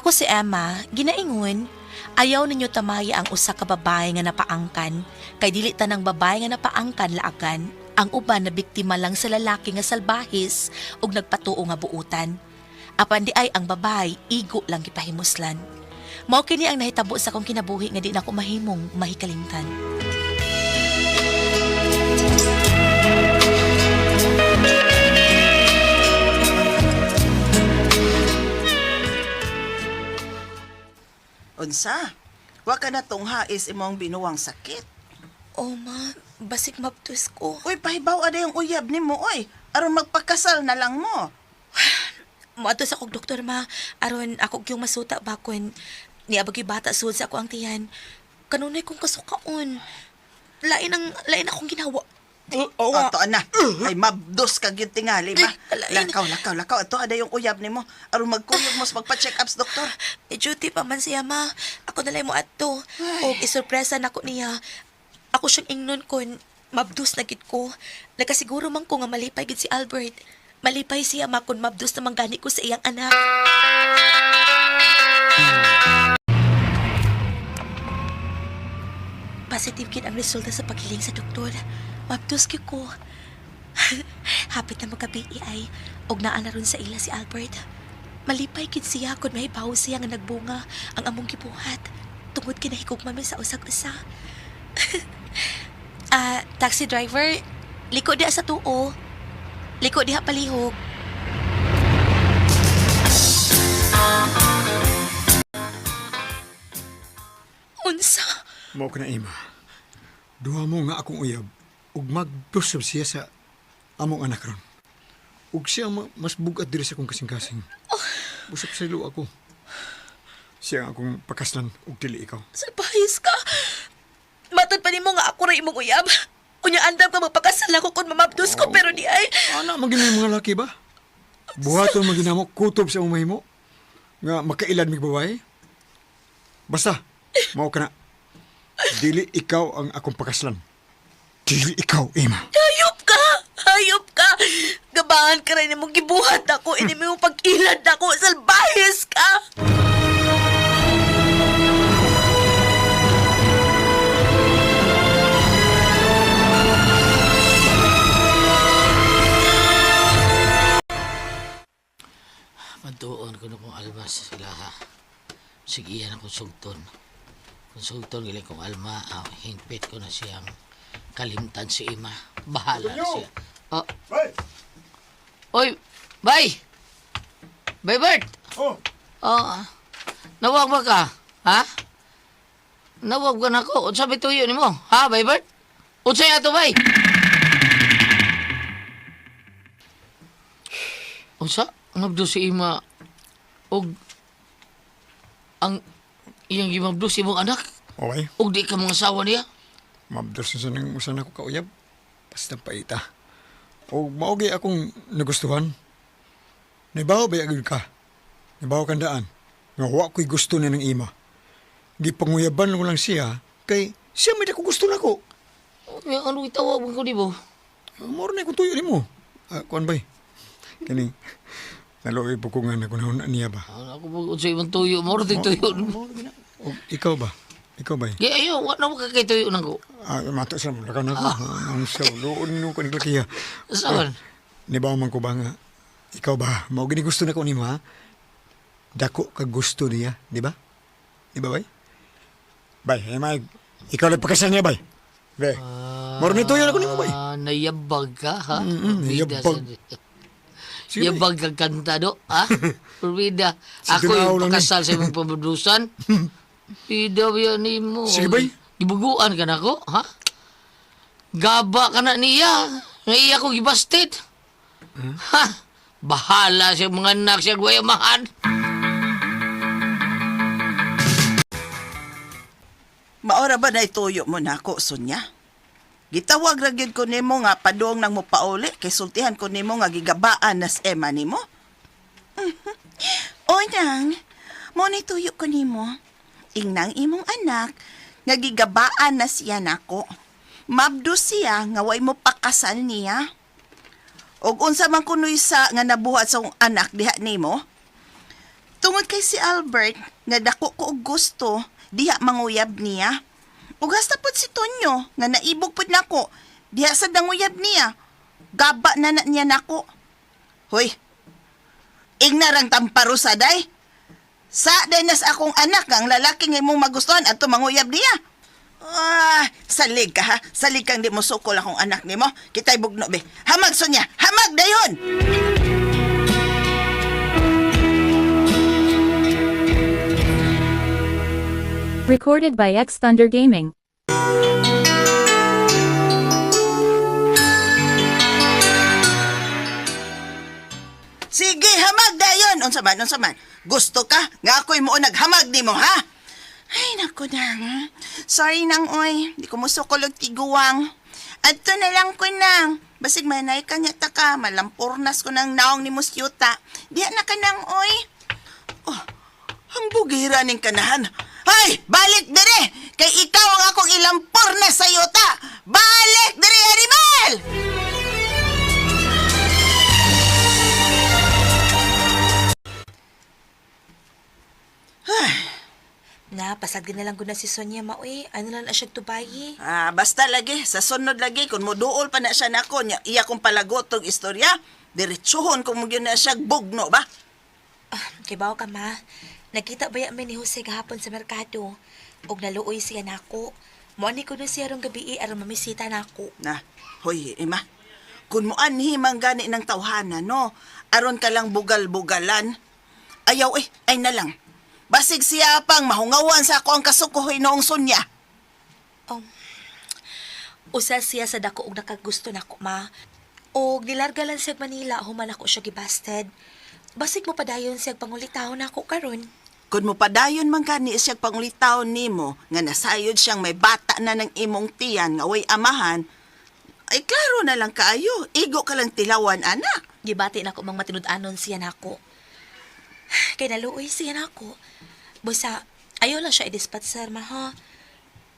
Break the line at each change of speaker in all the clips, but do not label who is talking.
Ako si Emma, ginaingon, ayaw ninyo tamaya ang usa ka babae nga napaangkan, kay dili tanang babae nga napaangkan laagan, ang uban na biktima lang sa lalaki nga salbahis ug nagpatuo nga buutan. Apan di ay ang babae, igo lang gipahimuslan. Mao kini ang nahitabo sa akong kinabuhi nga di na ko mahimong mahikalimtan.
Unsa? Wa ka na tong hais imong binuwang sakit.
Oh ma, basig mabtus ko.
Uy, pahibaw ada yung uyab nimo, oy. Aron magpakasal na lang mo.
Moadto sa akong doktor ma, aron ako yung masuta bakon. Niabagi bata sud sa ako ang tiyan. Kanunay kong kasukaon. Lain akong ginawa.
Oo. Ato na. Ay mabdos ka gyud tingali ba? Lakaw. Ato ada yung uyab nimo. Aron magkuyog mo sa magpa-check ups, doktor.
Duty pa man siya ma. Ako nalay mo adto. O isurpresa nako niya. Ako siyang ingnon kon mabdus na gid ko. Nagasiguro man ko nga malipay gid si Albert. Malipay siya ma kon mabdus na manggani ko sa iyang anak. Positive gid ang resulta sa paghiling sa doktor. Mabdus gyud ko. Hapit na magabi ay og naa na ron sa ila si Albert. Malipay gid siya kun mahibaw siya nga nagbunga ang among gibuhat tungod kinahigugma mi sa usag-usa. Taxi driver, liko diha sa tuo. Liko diha palihog. Unsa?
Mao ka na, Ima. Duha mo nga akong uyab ug magdusab siya sa among anak ron. Ug siya mas bugat diri sa akong kasing-kasing. Busap sa ilo ako. Siya ang akong pakaslan ug dili ikaw.
Salbahis ka. Matod pa nimo nga ako ra imong uyab. Unya andam ka magpakasal ako kung mamabdos ko pero di ay.
Ana magina mga laki ba? Buhaton maginamo kutob sa umay mo nga makailad mig babae. Basta, mao ka na. Dili ikaw ang akong pakaslan. Dili ikaw, Ima.
Hayop ka! Hayop ka! Gabahan ka rin mong gibuhat ako. Ini mo pag-ilad ako. Salbahis ka!
Mantuon ko na kong almas sila ha. Sige yan akong sugton. Kung sugton giling kong alma, hingpit ko na siyang kalimtan si Ima. Bahala na siya. Oh.
Bay!
Oy! Bay! Bay Bert!
Oh!
Nawag ba ka? Ha? Nawag ba na ko? Unsa ba tuyo ni mo? Ha, Bay Bert? Unsa yan ito, Bay? Unsa? Mabdo si Ima og ang iyang gimabdo si imong anak
Okay.
og di ka mga asawa niya.
Mabdos na sa nang usan ako kauyab. Basta paita. O maogi akong nagustuhan. Naibaw ba agad ka? Naibaw kandaan. Nga wa ko'y gusto na ng Ima. Gipanguyaban ko lang siya kay siya may ko gusto na ko.
Yung ano itawag mo ko di mo?
Moro na ikong tuyo ni mo. Kuan bay? Kani. Naloy po ko nga nagunahon niya ba?
Ako po unsa imong tuyo mo rin tuyo.
O, ikaw ba? Ikaw ba?
Di ayo, wa na mo kakay tuyo nang ko.
Mato sa mga ka na ko. Ang sa loon nung kaniklakiya.
Saan?
Nibaw man ko ba nga? Ikaw ba? Mao gini gusto na ko ni mo ha? Dako ka gusto niya, di ba? Di ba bay? Bay, may ikaw lang pagkasan niya bay. Bay. Moro ni tuyo na ko ni mo bay.
Nayabag ka ha?
Nayabag. Sige,
Yabag kang kantado, ha? Purwida, ako
Siguraw
yung
lang
pakasal sa imong pamadusan. Pida yan ni mo.
Sige, bay.
Gibuguan ka na ko, ha? Gaba ka na niya. Nga iya ko gibasted. Ha? Bahala siya mga anak siya guayamahan.
Maora ba na ituyo mo na ako, Sonya? Gitawag ra gyud ko nimo nga padung nang mopauli kay sultihan ko nimo nga gigabaan nas Emma nimo. O nang, mo ni tuyo ko nimo. Ingnang imong anak nga gigabaan na siya nako. Mabdo siya nga way mo pakasal niya. Og unsa man kunoy sa nga nabuhat sa akong anak diha nimo? Tungod kay si Albert, nga dako ko og gusto, diha manguyab niya. Ug hasta pod si Tonyo, nga naibog pod nako, diha sa danguyab niya. Gaba na niya nako. Hoy, ignarang tamparusa day. Sa day nas akong anak nga ang lalaki nga imong magustuhan at manguyab niya. Salig ka ha. Salig kang di mo sukol akong anak nimo. Kita'y bugno be. Hamag Sonya, hamag dayon.
Recorded by X Thunder Gaming.
Sige, hamag dayon. Unsa man. Gusto ka nga ako'y mo naghamag nimo ha? Ay, naku nang. Sorry nang, oy. Di ko mo sukol og tiguang. Adto na lang ko nang. Basig manay ka niya ta ka. Malampurnas ko ng naong ni Musyuta. Diya na ka nang, oy. Oh, ang bugira ning kanahan. Hay, balik dire! Kay ikaw ang akong ilampurnas sa yuta. Balik dire, animal!
Na, pasagin na lang ko na si Sonia, maoy. Ano lang na siya tubayi?
Basta lagi, sa sunod lagi, kung moduol pa na siya nako, iya kong palagot tong istorya, diretsuhon kung mo yun na siya bugno ba?
Kay bawo ka, ma. Nakita ba yamin ni Jose gahapon sa merkado? Og naluoy siya nako. Muani ko na siya rong gabi aron mamisita nako.
Na, hoy, Ima, kung mo anhimang gani ng tawhana, no? Aron ka lang bugal-bugalan. Ayaw ay na lang. Basig siya pang mahungawan sa ako ang kasukuhoy noong Sonya.
Usa siya sa dako og nakagusto nako, ma. Og nilarga lang siya Manila human ako siya gibasted. Basig mo padayon siya pangulitaw nako karon.
Kung mo padayon man gani siya pangulitaw nimo nga nasayod siyang may bata na ng imong tiyan nga way amahan, ay klaro na lang kaayo. Igo ka lang tilawan, anak.
Gibati nako mang matinud-anon siya nako. Kay naluoy siya nako. Busa, ayaw lang siya i-dispatcher, ma, ha?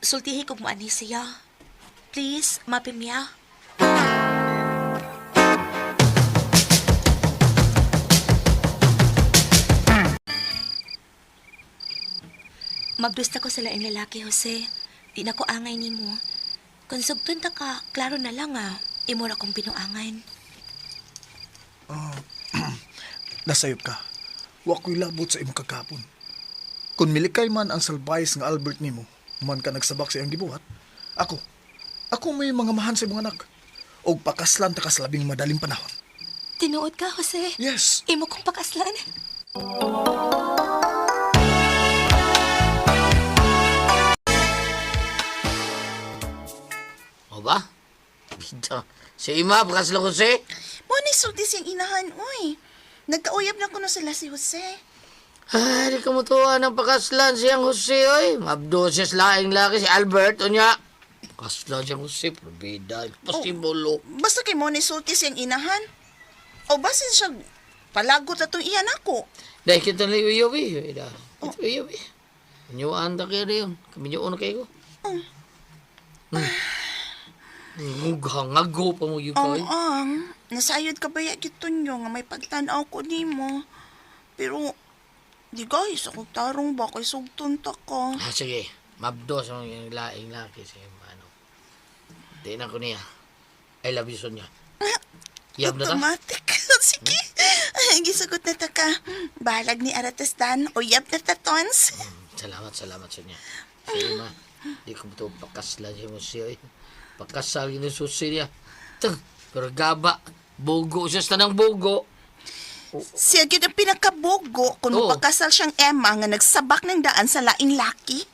Sultihi kog mo ani siya. Please, mapimya. Magdusta ko sa laing lalaki, Jose. Di na ko angay ni mo. Kung sugtun ta ka, klaro na lang imo ra kong pinuangan.
Nasayop ka. Wa ko'y labot sa imong kagapon. Kung milikay man ang salbayis nga Albert nimo, man ka nagsabak sa iyang gibuhat, ako may mga mahan sa imong anak. Og pakaslan ta ka sa labing madaling panahon.
Tinuod ka, Jose.
Yes.
Imo kong pakaslan.
O ba? Bida. Si Ima, bakas lang ko si.
Mo ni sulti siyang inahan, uy. Nagkauyab na ko na sila si Jose.
Ay, di ka mo tuwa ng pakaslan siyang Jose, oy. Mabdo siya sa laing laki, si Albert, o niya. Pakaslan siyang Jose, probida. Pasimbolo.
Basta kay mo ni sulti siyang inahan. O basin siya palagot na itong iyan ako.
Dahil kita na iuyobi. Ito iuyobi. Kanyuan ta kayo na yun. Kami niyo na kayo. Ngago pa mo yun
Oo,
kayo.
nasayod ka ba yakito nyo nga may pagtanaw ko ni mo. Pero, di guys, ako tarong ba kay sugton ta ka.
Sige, mabdo sa mga laing laki sa ano. Di na ko niya. I love you, Sonia. Yab na ta?
Automatic. Sige. Ay, gisagot na ta ka. Balag ni Arates Dan o yab na ta, Tons.
Salamat, Sonia. Sige, ma. Di ko ito pakaslan siya mo siya. Pakasal yun yung susi niya. Pero gaba, bugo siya sa tanang bugo.
Siya gyud ang pinakabogo kung
Oo.
mapakasal siyang Emma nga nagsabak ng daan sa laing laki.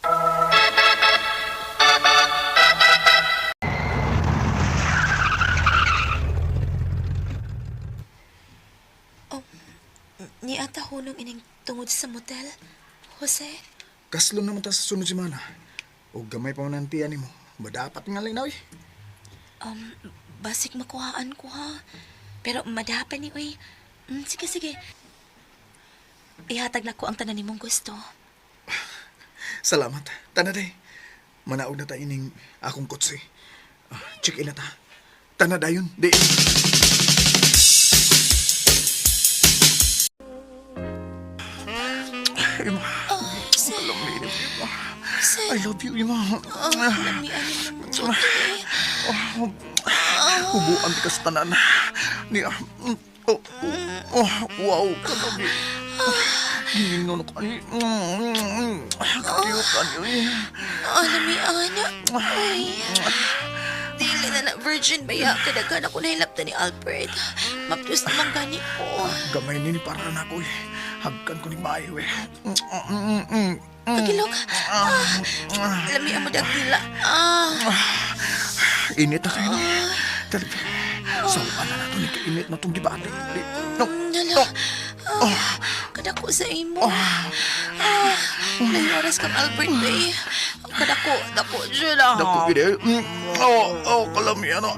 Ni ata hunong ining tungod sa motel, Jose.
Kaslong naman ta sa sunod semana. Og gamay pa man ang tiyan nimo. Madapat nga linaw eh.
Basik makuhaan ko, ha? Pero madapan ni, uy. Sige. Ihatag na ko ang tanan nimong gusto.
Salamat. Tanaday. Manaog na ta ining akong kotse. Check in na ta. Tanadayon. Di. Ima.
Sir,
Lami, Ima.
sir.
I love you, Ima.
Lami, ano naman ito, eh.
Hubuan di ka sa tanan. Niya. Wow, kalami. Giningon ko ani. Kakiyot ani.
Lami, ana. Ay, dili na virgin ba ya? Kadagan ako nahilaptan ni Albert. Mapus naman gani ko.
Gamay nini para na ko eh. Hagkan ko ni Mayo eh.
Pagilog. Lami, amo dagila.
Init na kayo. Dali. Saan na nato ni kainit na itong debate. No.
Nala. Kadako sa imo. Ilang oras kang Albert ba eh. Dako dyan ah.
Dako ide. Kalami ano.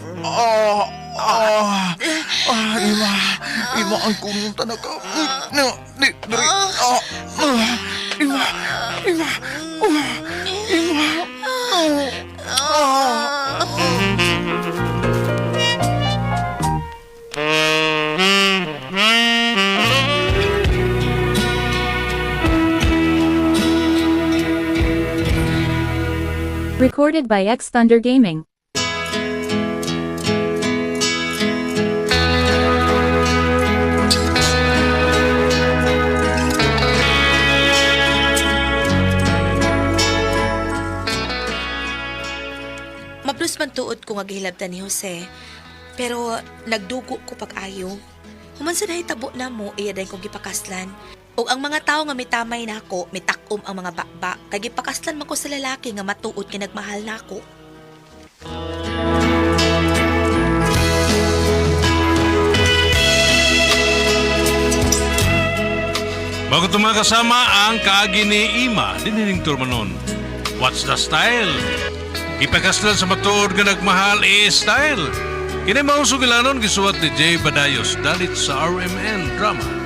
Ima ang kumunta na ka. Dari. Ima.
Recorded by X Thunder Gaming.
Mablus man tuod ko nga gihilabtan ni Jose. Pero nagdugo ko pag-ayo. Human sa nahitabo na mo, iya dahin kong gipakaslan. O ang mga tao nga mitamay na ako, mitakom ang mga bakba. Kay gipakaslan man ko sa lalaki nga matuod nga nagmahal na ako.
Bago ito mga kasama ang kaagi ni Ima, dinining turmanon. What's the style? Ipakaslan sa matuod nga nagmahal style. Kini mausugilanon gisuwat ni Jay Badayos dalit sa RMN Drama.